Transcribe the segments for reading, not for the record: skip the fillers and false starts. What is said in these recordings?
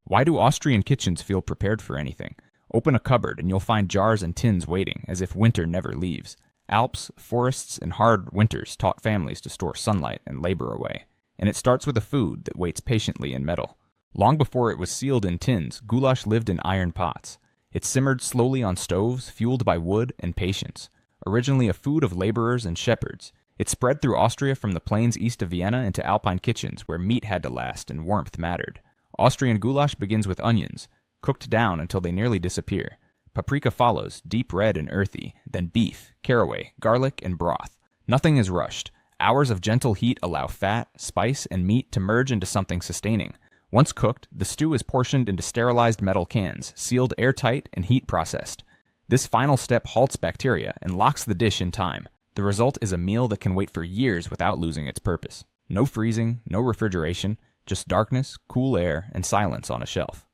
Why do Austrian kitchens feel prepared for anything? Open a cupboard and you'll find jars and tins waiting, as if winter never leaves. Alps, forests, and hard winters taught families to store sunlight and labor away. And it starts with a food that waits patiently in metal. Long before it was sealed in tins, goulash lived in iron pots. It simmered slowly on stoves, fueled by wood and patience. Originally a food of laborers and shepherds, it spread through Austria from the plains east of Vienna into Alpine kitchens where meat had to last and warmth mattered. Austrian goulash begins with onions, cooked down until they nearly disappear. Paprika follows, deep red and earthy, then beef, caraway, garlic, and broth. Nothing is rushed. Hours of gentle heat allow fat, spice, and meat to merge into something sustaining. Once cooked, the stew is portioned into sterilized metal cans, sealed airtight and heat processed. This final step halts bacteria and locks the dish in time. The result is a meal that can wait for years without losing its purpose. No freezing, no refrigeration, just darkness, cool air, and silence on a shelf.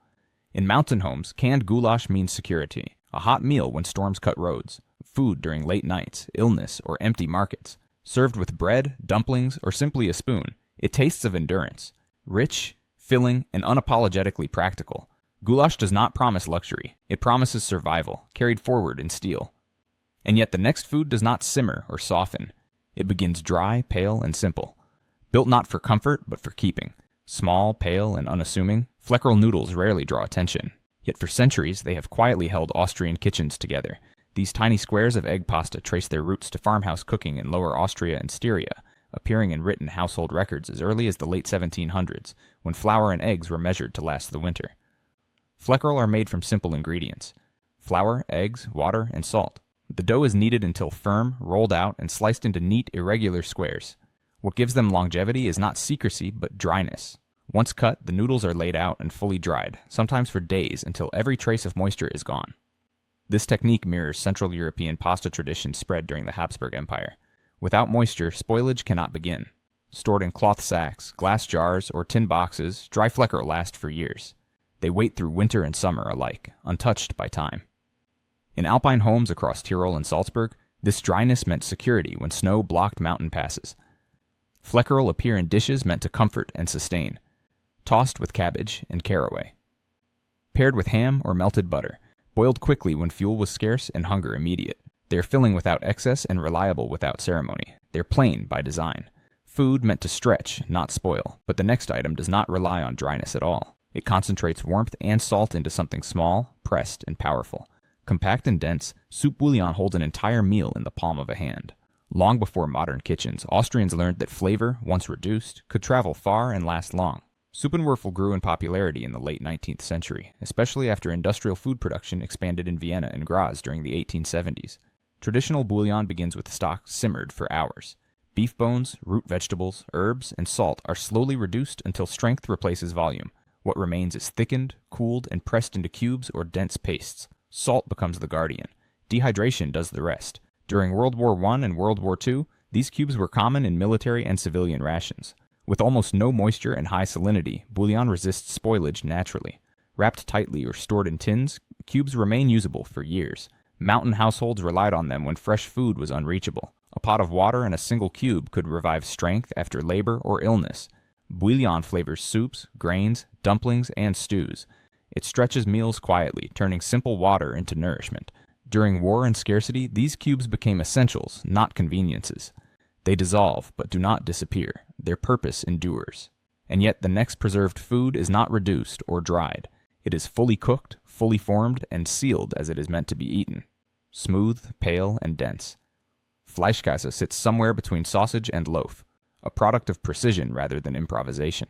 In mountain homes, canned goulash means security, a hot meal when storms cut roads, food during late nights, illness, or empty markets. Served with bread, dumplings, or simply a spoon, it tastes of endurance. Rich, filling, and unapologetically practical. Goulash does not promise luxury. It promises survival, carried forward in steel. And yet the next food does not simmer or soften. It begins dry, pale, and simple. Built not for comfort, but for keeping. Small, pale, and unassuming, Fleckerl noodles rarely draw attention. Yet for centuries, they have quietly held Austrian kitchens together. These tiny squares of egg pasta trace their roots to farmhouse cooking in Lower Austria and Styria, appearing in written household records as early as the late 1700s, when flour and eggs were measured to last the winter. Fleckerl are made from simple ingredients: flour, eggs, water, and salt. The dough is kneaded until firm, rolled out, and sliced into neat, irregular squares. What gives them longevity is not secrecy, but dryness. Once cut, the noodles are laid out and fully dried, sometimes for days, until every trace of moisture is gone. This technique mirrors Central European pasta traditions spread during the Habsburg Empire. Without moisture, spoilage cannot begin. Stored in cloth sacks, glass jars, or tin boxes, dry Fleckerl last for years. They wait through winter and summer alike, untouched by time. In Alpine homes across Tyrol and Salzburg, this dryness meant security when snow blocked mountain passes. Fleckerl appear in dishes meant to comfort and sustain, tossed with cabbage and caraway. Paired with ham or melted butter, boiled quickly when fuel was scarce and hunger immediate. They are filling without excess and reliable without ceremony. They are plain by design. Food meant to stretch, not spoil, but the next item does not rely on dryness at all. It concentrates warmth and salt into something small, pressed, and powerful. Compact and dense, soup bouillon holds an entire meal in the palm of a hand. Long before modern kitchens, Austrians learned that flavor, once reduced, could travel far and last long. Suppenwürfel grew in popularity in the late 19th century, especially after industrial food production expanded in Vienna and Graz during the 1870s. Traditional bouillon begins with stock simmered for hours. Beef bones, root vegetables, herbs, and salt are slowly reduced until strength replaces volume. What remains is thickened, cooled, and pressed into cubes or dense pastes. Salt becomes the guardian. Dehydration does the rest. During World War I and World War II, these cubes were common in military and civilian rations. With almost no moisture and high salinity, bouillon resists spoilage naturally. Wrapped tightly or stored in tins, cubes remain usable for years. Mountain households relied on them when fresh food was unreachable. A pot of water and a single cube could revive strength after labor or illness. Bouillon flavors soups, grains, dumplings, and stews. It stretches meals quietly, turning simple water into nourishment. During war and scarcity, these cubes became essentials, not conveniences. They dissolve, but do not disappear. Their purpose endures. And yet the next preserved food is not reduced or dried. It is fully cooked, fully formed, and sealed as it is meant to be eaten. Smooth, pale, and dense. Fleischkäse sits somewhere between sausage and loaf, a product of precision rather than improvisation.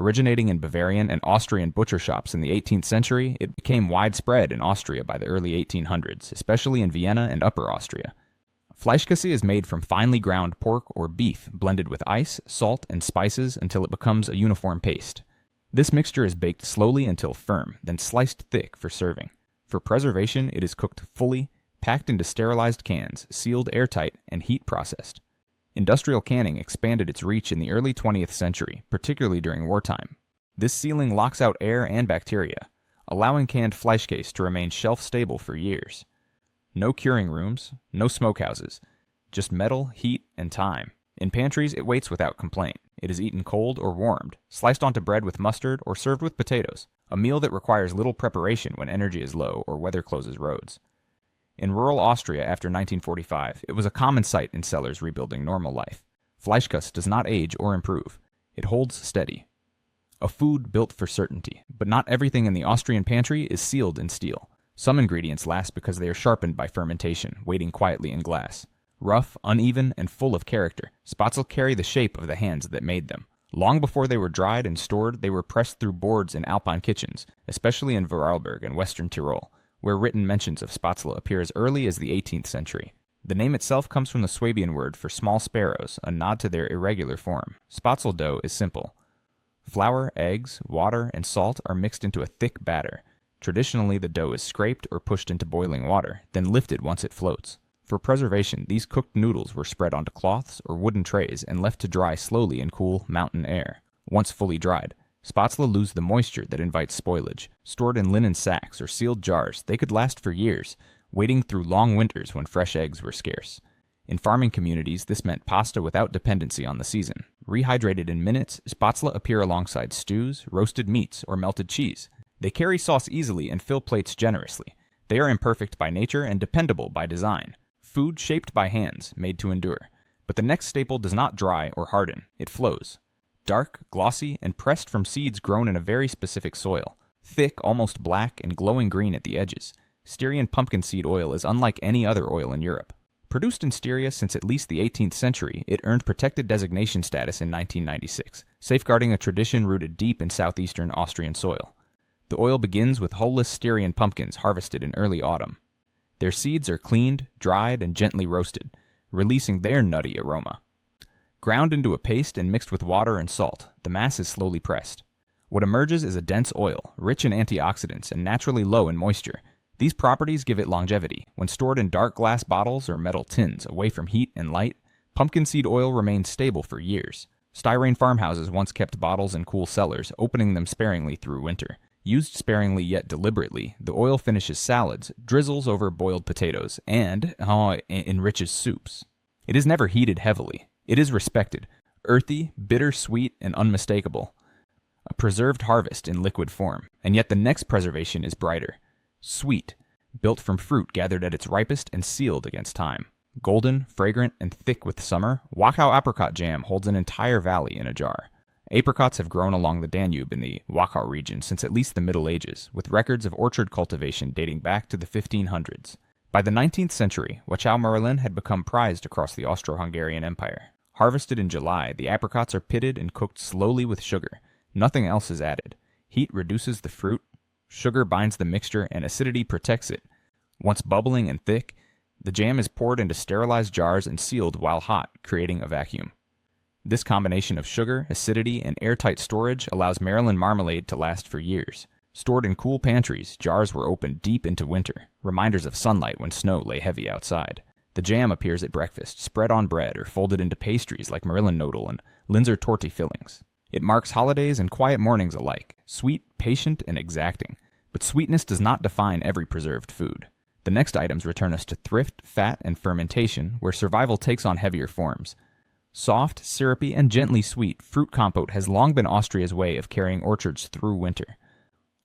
Originating in Bavarian and Austrian butcher shops in the 18th century, it became widespread in Austria by the early 1800s, especially in Vienna and Upper Austria. Fleischkäse is made from finely ground pork or beef blended with ice, salt, and spices until it becomes a uniform paste. This mixture is baked slowly until firm, then sliced thick for serving. For preservation, it is cooked fully, packed into sterilized cans, sealed airtight, and heat processed. Industrial canning expanded its reach in the early 20th century, particularly during wartime. This sealing locks out air and bacteria, allowing canned Fleischkäse to remain shelf-stable for years. No curing rooms, no smokehouses, just metal, heat, and time. In pantries, it waits without complaint. It is eaten cold or warmed, sliced onto bread with mustard, or served with potatoes. a meal that requires little preparation when energy is low or weather closes roads. In rural Austria after 1945, it was a common sight in cellars rebuilding normal life. Fleischkäse does not age or improve. It holds steady. A food built for certainty, but not everything in the Austrian pantry is sealed in steel. Some ingredients last because they are sharpened by fermentation, waiting quietly in glass. Rough, uneven, and full of character, Spätzle carry the shape of the hands that made them. Long before they were dried and stored, they were pressed through boards in Alpine kitchens, especially in Vorarlberg and western Tyrol, where written mentions of Spätzle appear as early as the 18th century. The name itself comes from the Swabian word for small sparrows, a nod to their irregular form. Spätzle dough is simple. Flour, eggs, water, and salt are mixed into a thick batter. Traditionally, the dough is scraped or pushed into boiling water, then lifted once it floats. For preservation, these cooked noodles were spread onto cloths or wooden trays and left to dry slowly in cool mountain air. Once fully dried, Spätzle lose the moisture that invites spoilage. Stored in linen sacks or sealed jars, they could last for years, waiting through long winters when fresh eggs were scarce. In farming communities, this meant pasta without dependency on the season. Rehydrated in minutes, Spätzle appear alongside stews, roasted meats, or melted cheese. They carry sauce easily and fill plates generously. They are imperfect by nature and dependable by design. Food shaped by hands, made to endure. But the next staple does not dry or harden. It flows. Dark, glossy, and pressed from seeds grown in a very specific soil. Thick, almost black, and glowing green at the edges. Styrian pumpkin seed oil is unlike any other oil in Europe. Produced in Styria since at least the 18th century, it earned protected designation status in 1996, safeguarding a tradition rooted deep in southeastern Austrian soil. The oil begins with hull-less Styrian pumpkins harvested in early autumn. Their seeds are cleaned, dried, and gently roasted, releasing their nutty aroma. Ground into a paste and mixed with water and salt, the mass is slowly pressed. What emerges is a dense oil, rich in antioxidants and naturally low in moisture. These properties give it longevity. When stored in dark glass bottles or metal tins away from heat and light, pumpkin seed oil remains stable for years. Styrene farmhouses once kept bottles in cool cellars, opening them sparingly through winter. Used sparingly yet deliberately, the oil finishes salads, drizzles over boiled potatoes, and enriches soups. It is never heated heavily. It is respected, earthy, bitter-sweet, and unmistakable. A preserved harvest in liquid form, and yet the next preservation is brighter. Sweet, built from fruit gathered at its ripest and sealed against time. Golden, fragrant, and thick with summer, Wachau apricot jam holds an entire valley in a jar. Apricots have grown along the Danube in the Wachau region since at least the Middle Ages, with records of orchard cultivation dating back to the 1500s. By the 19th century, Wachau Merlin had become prized across the Austro-Hungarian Empire. Harvested in July, the apricots are pitted and cooked slowly with sugar. Nothing else is added. Heat reduces the fruit, sugar binds the mixture, and acidity protects it. Once bubbling and thick, the jam is poured into sterilized jars and sealed while hot, creating a vacuum. This combination of sugar, acidity, and airtight storage allows Maryland marmalade to last for years. Stored in cool pantries, jars were opened deep into winter, reminders of sunlight when snow lay heavy outside. The jam appears at breakfast, spread on bread or folded into pastries like Marillen Knödel and Linzer Torte fillings. It marks holidays and quiet mornings alike, sweet, patient, and exacting. But sweetness does not define every preserved food. The next items return us to thrift, fat, and fermentation, where survival takes on heavier forms. Soft, syrupy, and gently sweet, fruit compote has long been Austria's way of carrying orchards through winter.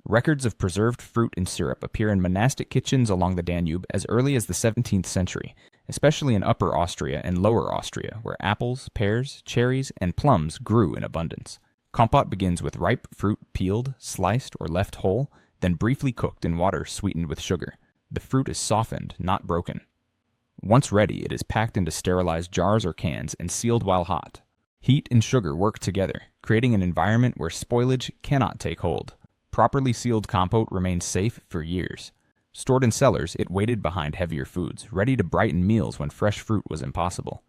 Records of preserved fruit and syrup appear in monastic kitchens along the Danube as early as the 17th century, especially in Upper Austria and Lower Austria, where apples, pears, cherries, and plums grew in abundance. Compote begins with ripe fruit peeled, sliced, or left whole, then briefly cooked in water sweetened with sugar. The fruit is softened, not broken. Once ready, it is packed into sterilized jars or cans and sealed while hot. Heat and sugar work together, creating an environment where spoilage cannot take hold. Properly sealed compote remains safe for years. Stored in cellars, it waited behind heavier foods, ready to brighten meals when fresh fruit was impossible.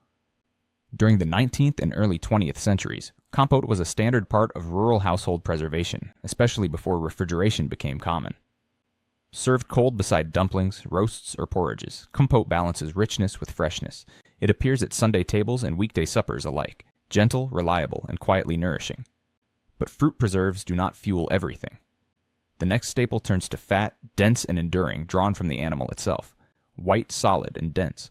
During the 19th and early 20th centuries, compote was a standard part of rural household preservation, especially before refrigeration became common. Served cold beside dumplings, roasts, or porridges, compote balances richness with freshness. It appears at Sunday tables and weekday suppers alike, gentle, reliable, and quietly nourishing. But fruit preserves do not fuel everything. The next staple turns to fat, dense and enduring, drawn from the animal itself. White, solid, and dense.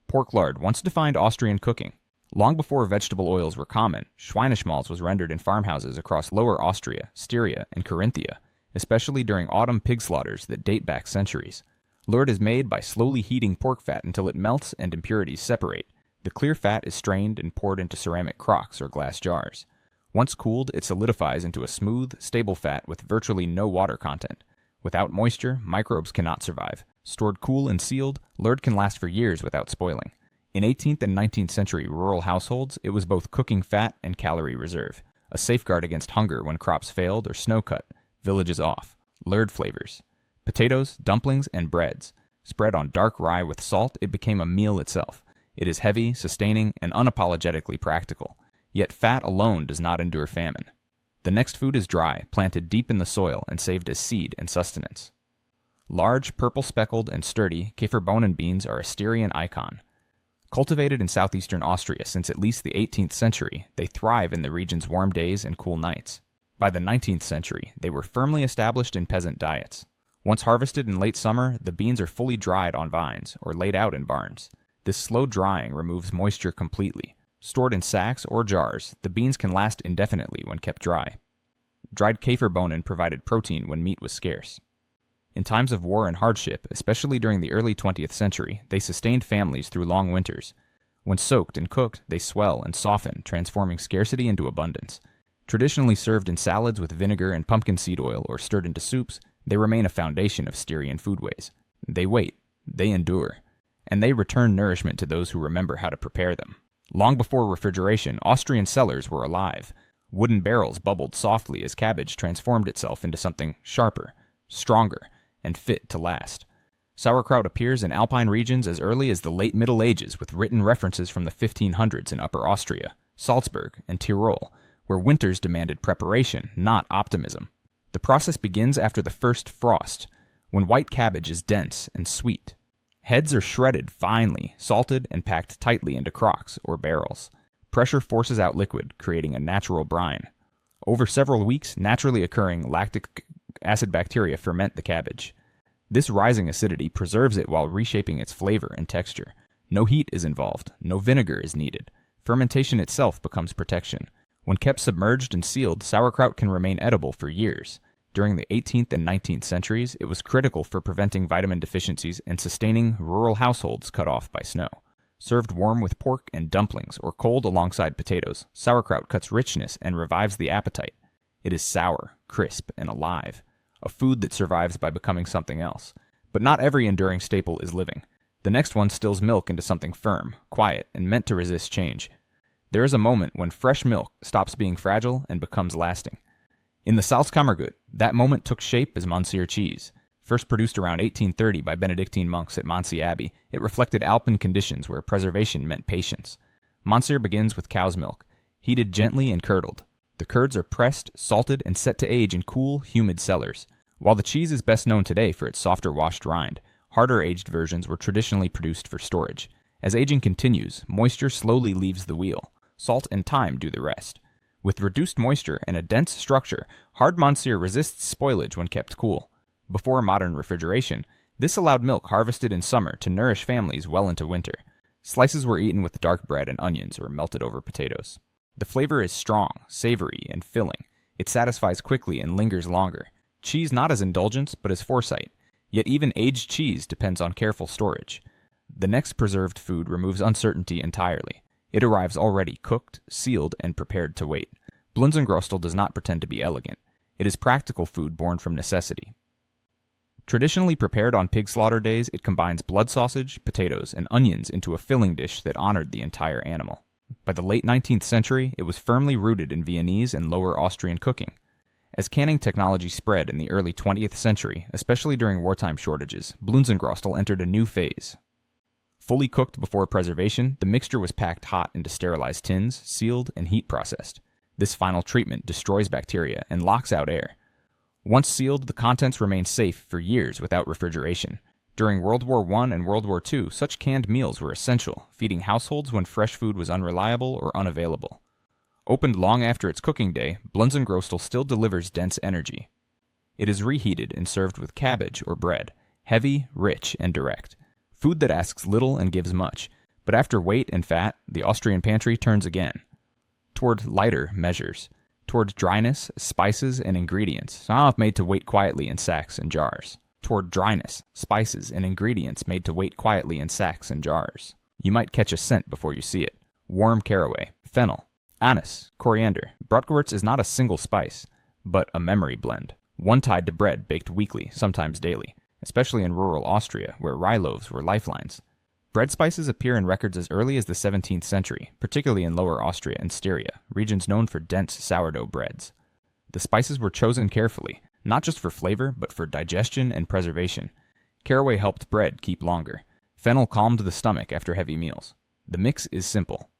Pork lard once defined Austrian cooking. Long before vegetable oils were common, Schweineschmalz was rendered in farmhouses across Lower Austria, Styria, and Carinthia, especially during autumn pig slaughters that date back centuries. Lard is made by slowly heating pork fat until it melts and impurities separate. The clear fat is strained and poured into ceramic crocks or glass jars. Once cooled, it solidifies into a smooth, stable fat with virtually no water content. Without moisture, microbes cannot survive. Stored cool and sealed, lard can last for years without spoiling. In 18th and 19th century rural households, it was both cooking fat and calorie reserve, a safeguard against hunger when crops failed or snow cut. Villages off. Lard flavors. Potatoes, dumplings, and breads. Spread on dark rye with salt, it became a meal itself. It is heavy, sustaining, and unapologetically practical. Yet fat alone does not endure famine. The next food is dry, planted deep in the soil, and saved as seed and sustenance. Large, purple-speckled, and sturdy Käferbohnen beans are a Styrian icon. Cultivated in southeastern Austria since at least the 18th century, they thrive in the region's warm days and cool nights. By the 19th century, they were firmly established in peasant diets. Once harvested in late summer, the beans are fully dried on vines or laid out in barns. This slow drying removes moisture completely. Stored in sacks or jars, the beans can last indefinitely when kept dry. Dried Käferbohnen provided protein when meat was scarce. In times of war and hardship, especially during the early 20th century, they sustained families through long winters. When soaked and cooked, they swell and soften, transforming scarcity into abundance. Traditionally served in salads with vinegar and pumpkin seed oil or stirred into soups, they remain a foundation of Styrian foodways. They wait, they endure, and they return nourishment to those who remember how to prepare them. Long before refrigeration, Austrian cellars were alive. Wooden barrels bubbled softly as cabbage transformed itself into something sharper, stronger, and fit to last. Sauerkraut appears in alpine regions as early as the late Middle Ages with written references from the 1500s in Upper Austria, Salzburg, and Tyrol, where winters demanded preparation, not optimism. The process begins after the first frost, when white cabbage is dense and sweet. Heads are shredded finely, salted, and packed tightly into crocks or barrels. Pressure forces out liquid, creating a natural brine. Over several weeks, naturally occurring lactic acid bacteria ferment the cabbage. This rising acidity preserves it while reshaping its flavor and texture. No heat is involved, no vinegar is needed. Fermentation itself becomes protection. When kept submerged and sealed, sauerkraut can remain edible for years. During the 18th and 19th centuries, it was critical for preventing vitamin deficiencies and sustaining rural households cut off by snow. Served warm with pork and dumplings or cold alongside potatoes, sauerkraut cuts richness and revives the appetite. It is sour, crisp, and alive, a food that survives by becoming something else. But not every enduring staple is living. The next one stills milk into something firm, quiet, and meant to resist change. There is a moment when fresh milk stops being fragile and becomes lasting. In the Salzkammergut, that moment took shape as Monsieur cheese. First produced around 1830 by Benedictine monks at Mansi Abbey, it reflected Alpine conditions where preservation meant patience. Monsieur begins with cow's milk, heated gently and curdled. The curds are pressed, salted, and set to age in cool, humid cellars. While the cheese is best known today for its softer washed rind, harder aged versions were traditionally produced for storage. As aging continues, moisture slowly leaves the wheel. Salt and thyme do the rest. With reduced moisture and a dense structure, hard Monsieur resists spoilage when kept cool. Before modern refrigeration, this allowed milk harvested in summer to nourish families well into winter. Slices were eaten with dark bread and onions or melted over potatoes. The flavor is strong, savory, and filling. It satisfies quickly and lingers longer. Cheese not as indulgence, but as foresight. Yet even aged cheese depends on careful storage. The next preserved food removes uncertainty entirely. It arrives already cooked, sealed, and prepared to wait. Blunzengrostel does not pretend to be elegant. It is practical food born from necessity. Traditionally prepared on pig slaughter days, it combines blood sausage, potatoes, and onions into a filling dish that honored the entire animal. By the late 19th century, it was firmly rooted in Viennese and Lower Austrian cooking. As canning technology spread in the early 20th century, especially during wartime shortages, Blunzengrostel entered a new phase. Fully cooked before preservation, the mixture was packed hot into sterilized tins, sealed, and heat processed. This final treatment destroys bacteria and locks out air. Once sealed, the contents remain safe for years without refrigeration. During World War I and World War II, such canned meals were essential, feeding households when fresh food was unreliable or unavailable. Opened long after its cooking day, Blunzengrostel still delivers dense energy. It is reheated and served with cabbage or bread, heavy, rich, and direct. Food that asks little and gives much, but after weight and fat, the Austrian pantry turns again toward lighter measures. Toward dryness, spices, and ingredients, some made to wait quietly in sacks and jars. Toward dryness, spices, and ingredients made to wait quietly in sacks and jars. You might catch a scent before you see it. Warm caraway, fennel, anise, coriander. Bratwurst is not a single spice, but a memory blend. One tied to bread baked weekly, sometimes daily, especially in rural Austria, where rye loaves were lifelines. Bread spices appear in records as early as the 17th century, particularly in Lower Austria and Styria, regions known for dense sourdough breads. The spices were chosen carefully, not just for flavor, but for digestion and preservation. Caraway helped bread keep longer. Fennel calmed the stomach after heavy meals. The mix is simple.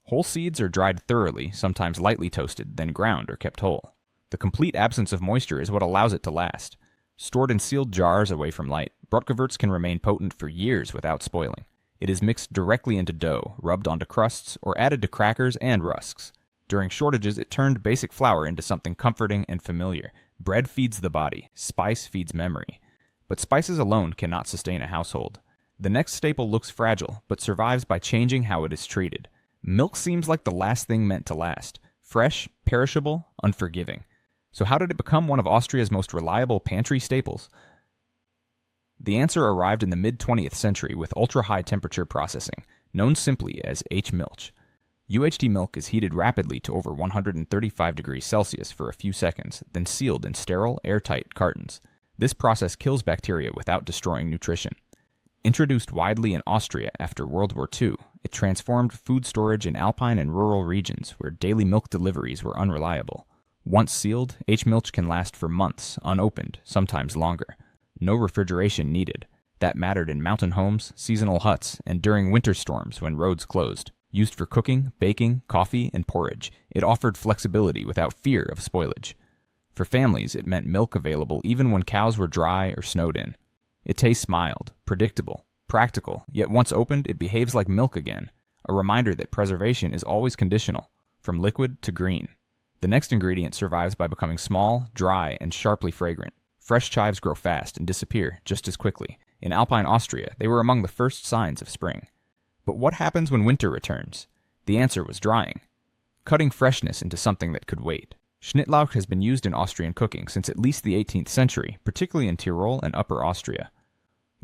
Whole seeds are dried thoroughly, sometimes lightly toasted, then ground or kept whole. The complete absence of moisture is what allows it to last. Stored in sealed jars away from light, Bratwurst can remain potent for years without spoiling. It is mixed directly into dough, rubbed onto crusts, or added to crackers and rusks. During shortages, it turned basic flour into something comforting and familiar. Bread feeds the body, spice feeds memory. But spices alone cannot sustain a household. The next staple looks fragile, but survives by changing how it is treated. Milk seems like the last thing meant to last. Fresh, perishable, unforgiving. So how did it become one of Austria's most reliable pantry staples? The answer arrived in the mid-20th century with ultra-high temperature processing, known simply as H-milch. UHT milk is heated rapidly to over 135 degrees Celsius for a few seconds, then sealed in sterile, airtight cartons. This process kills bacteria without destroying nutrition. Introduced widely in Austria after World War II, it transformed food storage in alpine and rural regions where daily milk deliveries were unreliable. Once sealed, H-milch can last for months, unopened, sometimes longer. No refrigeration needed. That mattered in mountain homes, seasonal huts, and during winter storms when roads closed. Used for cooking, baking, coffee, and porridge, it offered flexibility without fear of spoilage. For families, it meant milk available even when cows were dry or snowed in. It tastes mild, predictable, practical, yet once opened, it behaves like milk again, a reminder that preservation is always conditional, from liquid to green. The next ingredient survives by becoming small, dry, and sharply fragrant. Fresh chives grow fast and disappear just as quickly. In Alpine Austria, they were among the first signs of spring. But what happens when winter returns? The answer was drying, cutting freshness into something that could wait. Schnittlauch has been used in Austrian cooking since at least the 18th century, particularly in Tyrol and Upper Austria.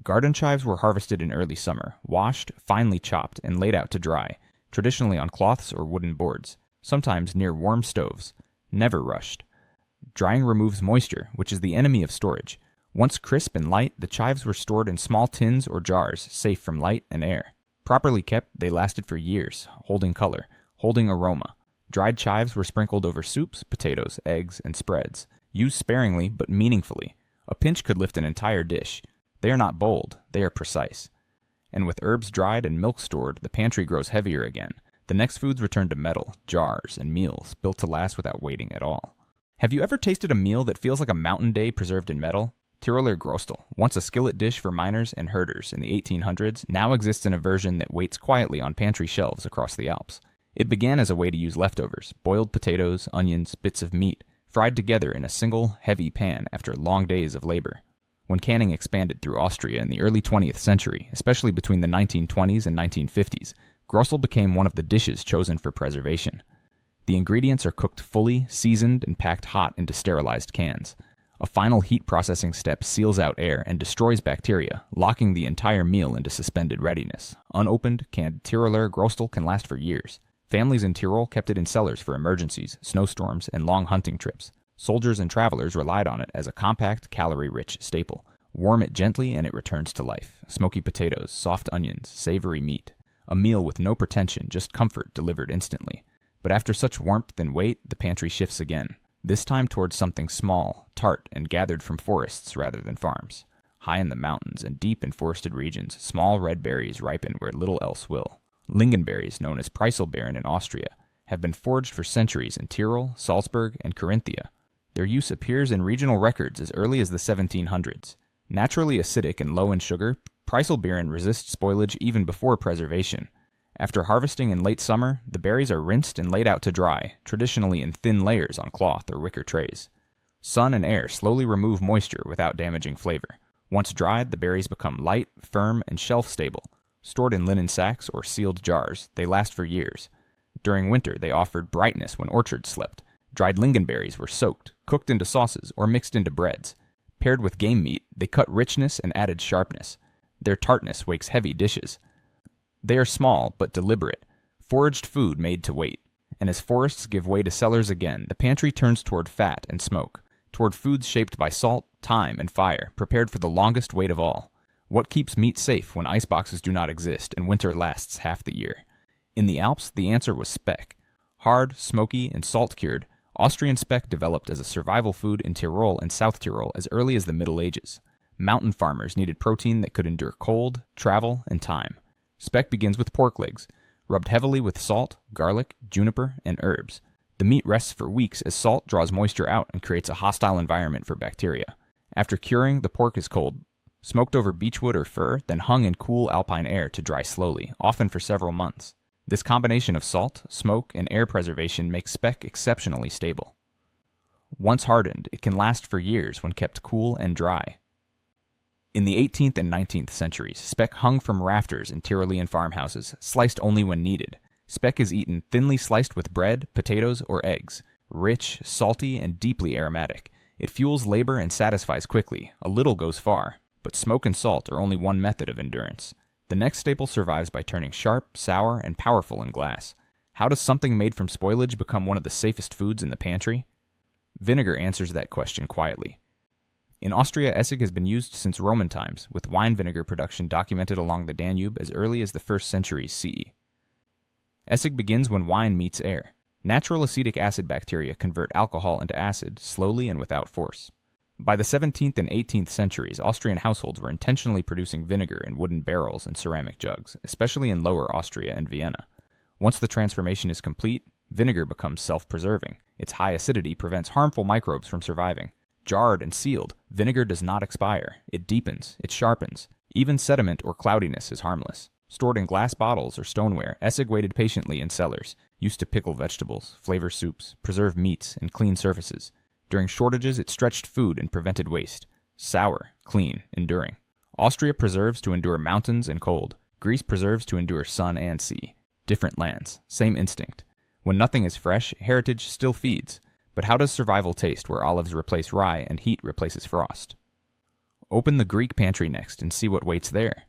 Garden chives were harvested in early summer, washed, finely chopped, and laid out to dry, traditionally on cloths or wooden boards, sometimes near warm stoves, never rushed. Drying removes moisture, which is the enemy of storage. Once crisp and light, the chives were stored in small tins or jars, safe from light and air. Properly kept, they lasted for years, holding color, holding aroma. Dried chives were sprinkled over soups, potatoes, eggs, and spreads. Used sparingly, but meaningfully. A pinch could lift an entire dish. They are not bold, they are precise. And with herbs dried and milk stored, the pantry grows heavier again. The next foods return to metal, jars, and meals, built to last without waiting at all. Have you ever tasted a meal that feels like a mountain day preserved in metal? Tiroler Grostel, once a skillet dish for miners and herders in the 1800s, now exists in a version that waits quietly on pantry shelves across the Alps. It began as a way to use leftovers, boiled potatoes, onions, bits of meat, fried together in a single, heavy pan after long days of labor. When canning expanded through Austria in the early 20th century, especially between the 1920s and 1950s, Grostel became one of the dishes chosen for preservation. The ingredients are cooked fully, seasoned, and packed hot into sterilized cans. A final heat processing step seals out air and destroys bacteria, locking the entire meal into suspended readiness. Unopened, canned Tiroler Grostel can last for years. Families in Tyrol kept it in cellars for emergencies, snowstorms, and long hunting trips. Soldiers and travelers relied on it as a compact, calorie-rich staple. Warm it gently and it returns to life. Smoky potatoes, soft onions, savory meat. A meal with no pretension, just comfort delivered instantly. But after such warmth and weight, the pantry shifts again. This time towards something small, tart, and gathered from forests rather than farms. High in the mountains and deep in forested regions, small red berries ripen where little else will. Lingonberries, known as Preiselbeeren in Austria, have been foraged for centuries in Tyrol, Salzburg, and Carinthia. Their use appears in regional records as early as the 1700s. Naturally acidic and low in sugar, Preiselbeeren resists spoilage even before preservation. After harvesting in late summer, the berries are rinsed and laid out to dry, traditionally in thin layers on cloth or wicker trays. Sun and air slowly remove moisture without damaging flavor. Once dried, the berries become light, firm, and shelf-stable. Stored in linen sacks or sealed jars, they last for years. During winter, they offered brightness when orchards slept. Dried lingonberries were soaked, cooked into sauces, or mixed into breads. Paired with game meat, they cut richness and added sharpness. Their tartness wakes heavy dishes. They are small but deliberate, foraged food made to wait. And as forests give way to cellars again, the pantry turns toward fat and smoke, toward foods shaped by salt, thyme, and fire, prepared for the longest wait of all. What keeps meat safe when iceboxes do not exist and winter lasts half the year? In the Alps, the answer was speck. Hard, smoky, and salt-cured, Austrian speck developed as a survival food in Tyrol and South Tyrol as early as the Middle Ages. Mountain farmers needed protein that could endure cold, travel, and time. Speck begins with pork legs, rubbed heavily with salt, garlic, juniper, and herbs. The meat rests for weeks as salt draws moisture out and creates a hostile environment for bacteria. After curing, the pork is cold, smoked over beechwood or fir, then hung in cool alpine air to dry slowly, often for several months. This combination of salt, smoke, and air preservation makes speck exceptionally stable. Once hardened, it can last for years when kept cool and dry. In the 18th and 19th centuries, speck hung from rafters in Tyrolean farmhouses, sliced only when needed. Speck is eaten thinly sliced with bread, potatoes, or eggs. Rich, salty, and deeply aromatic. It fuels labor and satisfies quickly. A little goes far. But smoke and salt are only one method of endurance. The next staple survives by turning sharp, sour, and powerful in glass. How does something made from spoilage become one of the safest foods in the pantry? Vinegar answers that question quietly. In Austria, Essig has been used since Roman times, with wine vinegar production documented along the Danube as early as the 1st century CE. Essig begins when wine meets air. Natural acetic acid bacteria convert alcohol into acid, slowly and without force. By the 17th and 18th centuries, Austrian households were intentionally producing vinegar in wooden barrels and ceramic jugs, especially in Lower Austria and Vienna. Once the transformation is complete, vinegar becomes self-preserving. Its high acidity prevents harmful microbes from surviving. Jarred and sealed, vinegar does not expire. It deepens, it sharpens. Even sediment or cloudiness is harmless. Stored in glass bottles or stoneware, Essig waited patiently in cellars, used to pickle vegetables, flavor soups, preserve meats, and clean surfaces. During shortages, it stretched food and prevented waste. Sour, clean, enduring. Austria preserves to endure mountains and cold. Greece preserves to endure sun and sea. Different lands, same instinct. When nothing is fresh, heritage still feeds. But how does survival taste where olives replace rye and heat replaces frost? Open the Greek pantry next and see what waits there.